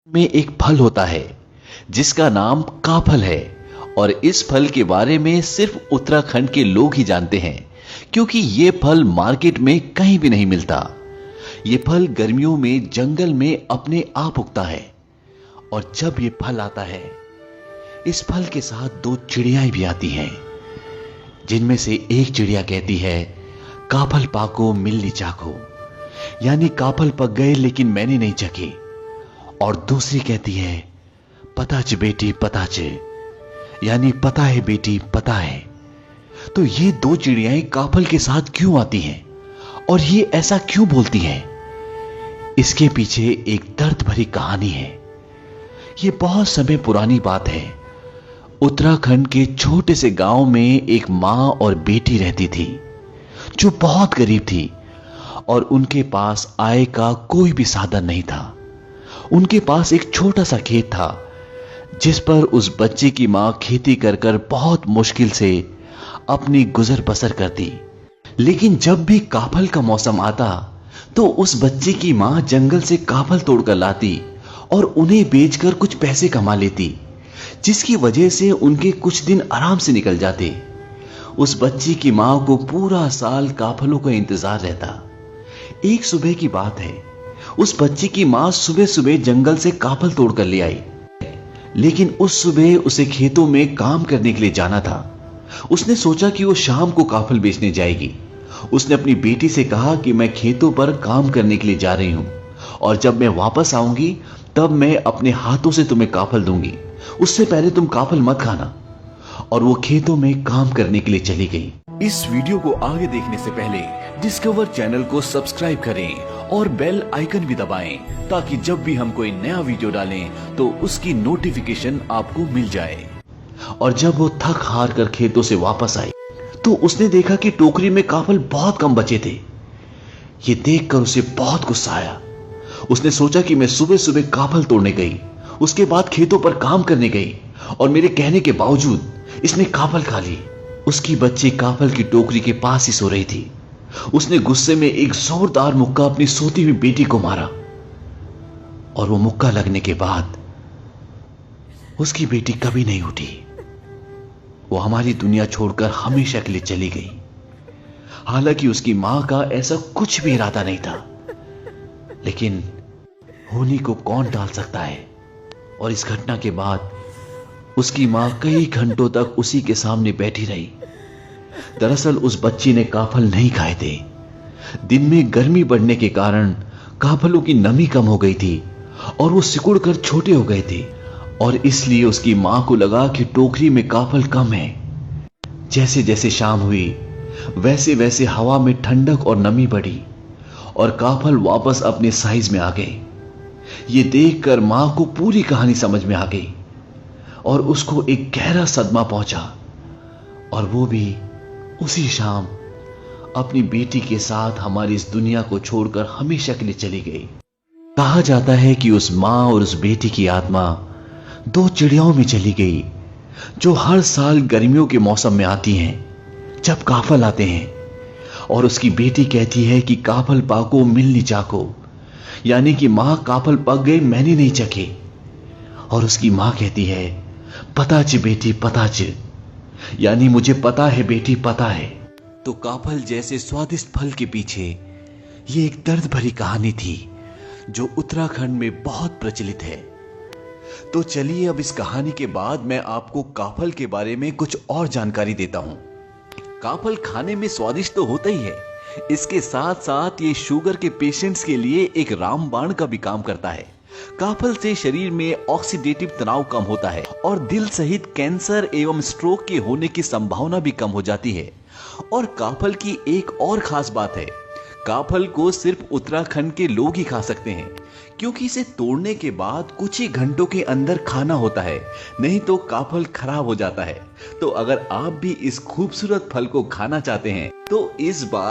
में एक फल होता है जिसका नाम काफल है। और इस फल के बारे में सिर्फ उत्तराखंड के लोग ही जानते हैं, क्योंकि ये फल मार्केट में कहीं भी नहीं मिलता। ये फल गर्मियों में जंगल में अपने आप उगता है। और जब ये फल आता है, इस फल के साथ दो चिड़ियाएं भी आती हैं, जिनमें से एक चिड़िया कहती है, काफल पाको मिलनी चाको, यानी काफल पक गए लेकिन मैंने नहीं चखे। और दूसरी कहती है, पताच बेटी पताच, यानी पता है बेटी पता है। तो ये दो चिड़ियाएं काफल के साथ क्यों आती हैं और ये ऐसा क्यों बोलती हैं? इसके पीछे एक दर्द भरी कहानी है। ये बहुत समय पुरानी बात है। उत्तराखंड के छोटे से गांव में एक मां और बेटी रहती थी, जो बहुत गरीब थी और उनके पास आय का कोई भी साधन नहीं था। उनके पास एक छोटा सा खेत था, जिस पर उस बच्चे की मां खेती कर कर बहुत मुश्किल से अपनी गुजर बसर करती। लेकिन जब भी काफल का मौसम आता तो उस बच्चे की मां जंगल से काफल तोड़कर लाती और उन्हें बेचकर कुछ पैसे कमा लेती, जिसकी वजह से उनके कुछ दिन आराम से निकल जाते। उस बच्ची की मां को पूरा साल काफलों का इंतजार रहता। एक सुबह की बात है, उस बच्ची की मां सुबह सुबह जंगल से काफल तोड़कर ले आई। लेकिन उस सुबह उसे खेतों में काम करने के लिए जाना था। उसने सोचा कि वो शाम को काफल बेचने जाएगी। उसने अपनी बेटी से कहा कि मैं खेतों पर काम करने के लिए जा रही हूं और जब मैं वापस आऊंगी तब मैं अपने हाथों से तुम्हें काफल दूंगी, उससे पहले तुम काफल मत खाना। और वो खेतों में काम करने के लिए चली गई। इस वीडियो को आगे देखने से पहले डिस्कवर चैनल को सब्सक्राइब करें और बेल आइकन भी दबाएं, ताकि जब भी हम कोई नया वीडियो डालें तो उसकी नोटिफिकेशन आपको मिल जाए। और जब वो थक हार कर खेतों से वापस आई तो उसने देखा कि टोकरी में काफल बहुत कम बचे थे। ये देखकर उसे बहुत गुस्सा आया। उसने सोचा कि मैं सुबह सुबह काफल तोड़ने गई, उसके बाद खेतों पर काम करने गई और मेरे कहने के बावजूद इसने काफल खा ली। उसकी बच्ची काफल की टोकरी के पास ही सो रही थी। उसने गुस्से में एक जोरदार मुक्का अपनी सोती हुई बेटी को मारा और वो मुक्का लगने के बाद उसकी बेटी कभी नहीं उठी। वो हमारी दुनिया छोड़कर हमेशा के लिए चली गई। हालांकि उसकी मां का ऐसा कुछ भी इरादा नहीं था, लेकिन होनी को कौन टाल सकता है। और इस घटना के बाद उसकी मां कई घंटों तक उसी के सामने बैठी रही। दरअसल उस बच्ची ने काफल नहीं खाए थे। दिन में गर्मी बढ़ने के कारण काफलों की नमी कम हो गई थी और वो सिकुड़कर छोटे हो गए थे, और इसलिए उसकी मां को लगा कि टोकरी में काफल कम है। जैसे जैसे शाम हुई वैसे वैसे हवा में ठंडक और नमी बढ़ी और काफल वापस अपने साइज में आ गए। ये देखकर मां को पूरी कहानी समझ में आ गई और उसको एक गहरा सदमा पहुंचा, और वो भी उसी शाम अपनी बेटी के साथ हमारी इस दुनिया को छोड़कर हमेशा के लिए चली गई। कहा जाता है कि उस मां और उस बेटी की आत्मा दो चिड़ियाओं में चली गई, जो हर साल गर्मियों के मौसम में आती हैं, जब काफल आते हैं। और उसकी बेटी कहती है कि काफल पाको मिलनी चाको, यानी कि मां काफल पक गए मैंने नहीं चखे। और उसकी मां कहती है, पताच बेटी पताच, यानी मुझे पता है बेटी पता है। तो काफल जैसे स्वादिष्ट फल के पीछे ये एक दर्द भरी कहानी थी, जो उत्तराखंड में बहुत प्रचलित है। तो चलिए अब इस कहानी के बाद मैं आपको काफल के बारे में कुछ और जानकारी देता हूं। काफल खाने में स्वादिष्ट तो होता ही है, इसके साथ साथ ये शुगर के पेशेंट्स के लिए एक रामबाण का भी काम करता है। काफल से शरीर में ऑक्सीडेटिव तनाव कम होता है और दिल सहित कैंसर एवं स्ट्रोक के होने की संभावना भी कम हो जाती है। और काफल की एक और खास बात है, काफल को सिर्फ उत्तराखंड के लोग ही खा सकते हैं, क्योंकि इसे तोड़ने के बाद कुछ ही घंटों के अंदर खाना होता है, नहीं तो काफल खराब हो जाता है। तो अगर आप भी इस खूबसूरत फल को खाना चाहते हैं तो इस बार